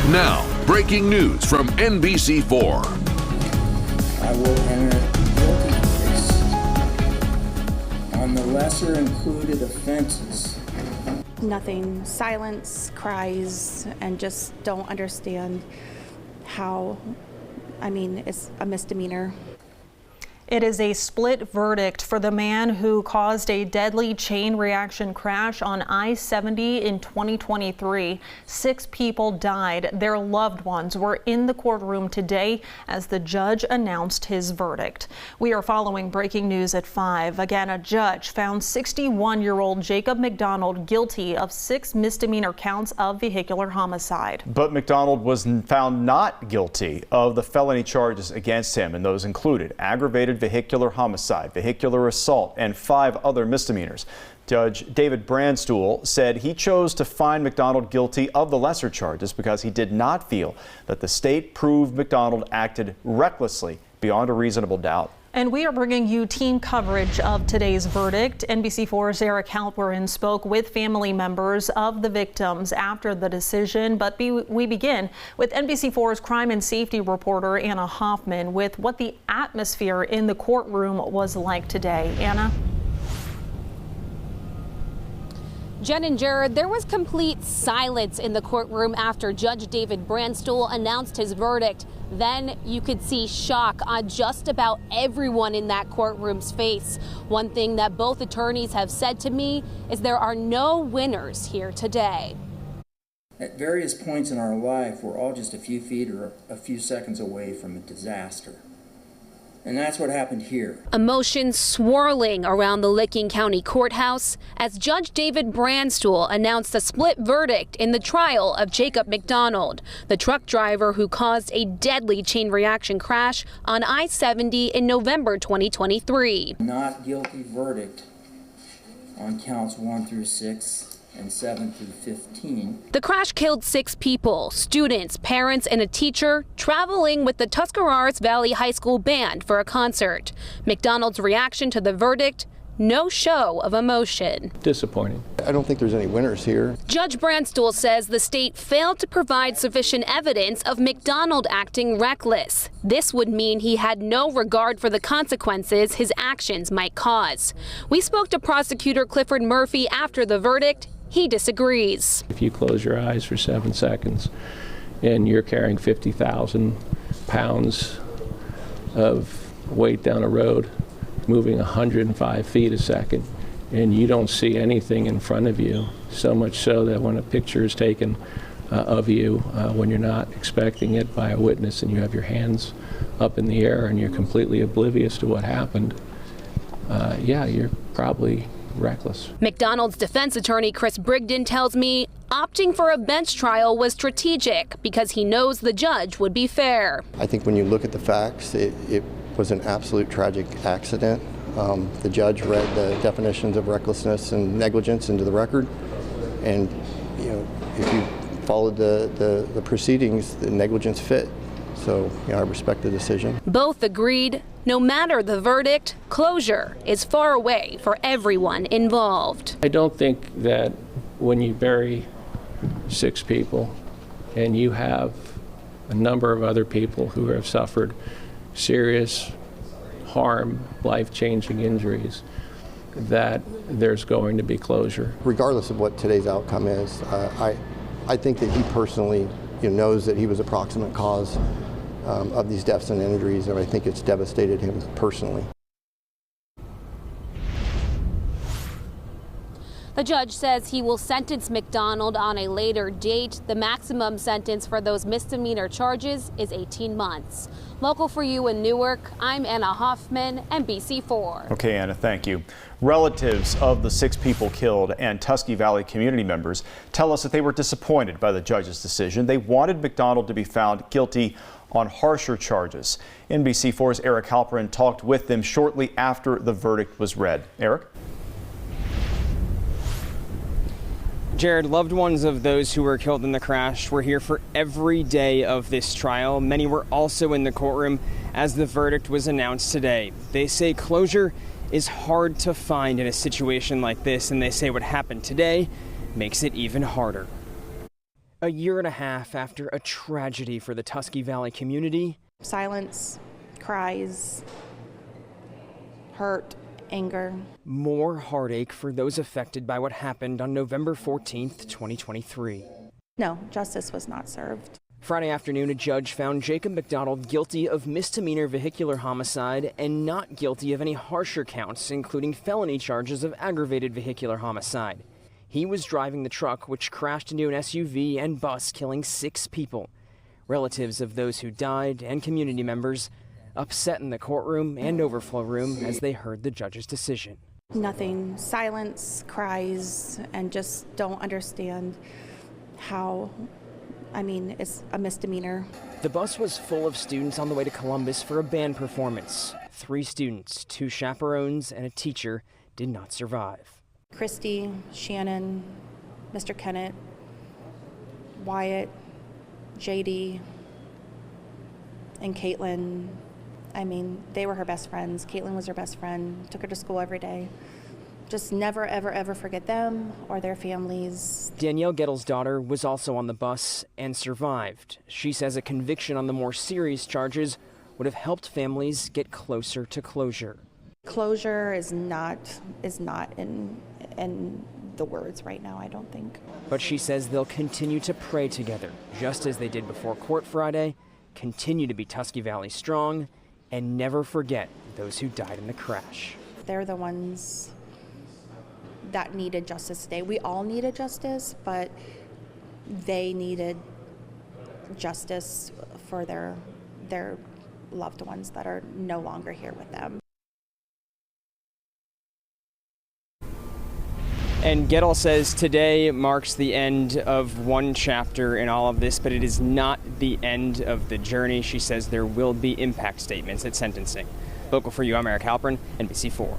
Now, breaking news from NBC4. I will enter guilty pleas on the lesser included offenses. Nothing, silence, cries, and just don't understand how, it's a misdemeanor. It is a split verdict for the man who caused a deadly chain reaction crash on I-70 in 2023. 6 people died. Their loved ones were in the courtroom today as the judge announced his verdict. We are following breaking news at 5. Again, a judge found 61-year-old Jacob McDonald guilty of 6 misdemeanor counts of vehicular homicide. But McDonald was found not guilty of the felony charges against him, and those included aggravated vehicular homicide, vehicular assault, and 5 other misdemeanors. Judge David Brandstuhl said he chose to find McDonald guilty of the lesser charges because he did not feel that the state proved McDonald acted recklessly beyond a reasonable doubt. And we are bringing you team coverage of today's verdict. NBC4's Eric Halperin spoke with family members of the victims after the decision. But we begin with NBC4's crime and safety reporter Anna Hoffman with what the atmosphere in the courtroom was like today. Anna? Jen and Jared, there was complete silence in the courtroom after Judge David Brandstuhl announced his verdict. Then you could see shock on just about everyone in that courtroom's face. One thing that both attorneys have said to me is there are no winners here today. At various points in our life, we're all just a few feet or a few seconds away from a disaster. And that's what happened here. Emotions swirling around the Licking County Courthouse as Judge David Brandstuhl announced a split verdict in the trial of Jacob McDonald, the truck driver who caused a deadly chain reaction crash on I-70 in November 2023. Not guilty verdict on counts 1 through 6. And 7 through 15. The crash killed 6 people, students, parents, and a teacher traveling with the Tuscarawas Valley High School band for a concert. McDonald's reaction to the verdict, no show of emotion. Disappointing. I don't think there's any winners here. Judge Brandstuhl says the state failed to provide sufficient evidence of McDonald acting reckless. This would mean he had no regard for the consequences his actions might cause. We spoke to prosecutor Clifford Murphy after the verdict. He disagrees. If you close your eyes for 7 seconds and you're carrying 50,000 pounds of weight down a road, moving 105 feet a second, and you don't see anything in front of you, so much so that when a picture is taken of you when you're not expecting it by a witness and you have your hands up in the air and you're completely oblivious to what happened, yeah, you're probably reckless. McDonald's defense attorney Chris Brigden tells me opting for a bench trial was strategic because he knows the judge would be fair. I think when you look at the facts, it was an absolute tragic accident. The judge read the definitions of recklessness and negligence into the record, and if you followed the proceedings, the negligence fit. So I respect the decision. Both agreed, no matter the verdict, closure is far away for everyone involved. I don't think that when you bury 6 people and you have a number of other people who have suffered serious harm, life-changing injuries, that there's going to be closure. Regardless of what today's outcome is, I think that he personally knows that he was a proximate cause of these deaths and injuries, and I think it's devastated him personally. The judge says he will sentence McDonald on a later date. The maximum sentence for those misdemeanor charges is 18 months. Local for you in Newark, I'm Anna Hoffman, NBC4. Okay, Anna, thank you. Relatives of the 6 people killed and Tusky Valley community members tell us that they were disappointed by the judge's decision. They wanted McDonald to be found guilty on harsher charges. NBC4's Eric Halperin talked with them shortly after the verdict was read. Eric? Jared, loved ones of those who were killed in the crash were here for every day of this trial. Many were also in the courtroom as the verdict was announced today. They say closure is hard to find in a situation like this, and they say what happened today makes it even harder. A year and a half after a tragedy for the Tusky Valley community. Silence, cries, hurt, anger. More heartache for those affected by what happened on November 14th, 2023. No, justice was not served. Friday afternoon, a judge found Jacob McDonald guilty of misdemeanor vehicular homicide and not guilty of any harsher counts, including felony charges of aggravated vehicular homicide. He was driving the truck, which crashed into an SUV and bus, killing 6 people. Relatives of those who died and community members upset in the courtroom and overflow room as they heard the judge's decision. Nothing. Silence, cries, and just don't understand how, it's a misdemeanor. The bus was full of students on the way to Columbus for a band performance. 3 students, 2 chaperones, and a teacher did not survive. Christy, Shannon, Mr. Kennett, Wyatt, JD, and Caitlin. They were her best friends. Caitlin was her best friend, took her to school every day. Just never, ever, ever forget them or their families. Danielle Gettle's daughter was also on the bus and survived. She says a conviction on the more serious charges would have helped families get closer to closure. Closure is not in the words right now, I don't think. But she says they'll continue to pray together, just as they did before court Friday, continue to be Tusky Valley strong, and never forget those who died in the crash. They're the ones that needed justice today. We all needed justice, but they needed justice for their loved ones that are no longer here with them. And Gettle says today marks the end of one chapter in all of this, but it is not the end of the journey. She says there will be impact statements at sentencing. Local for you, I'm Eric Halpern, NBC4.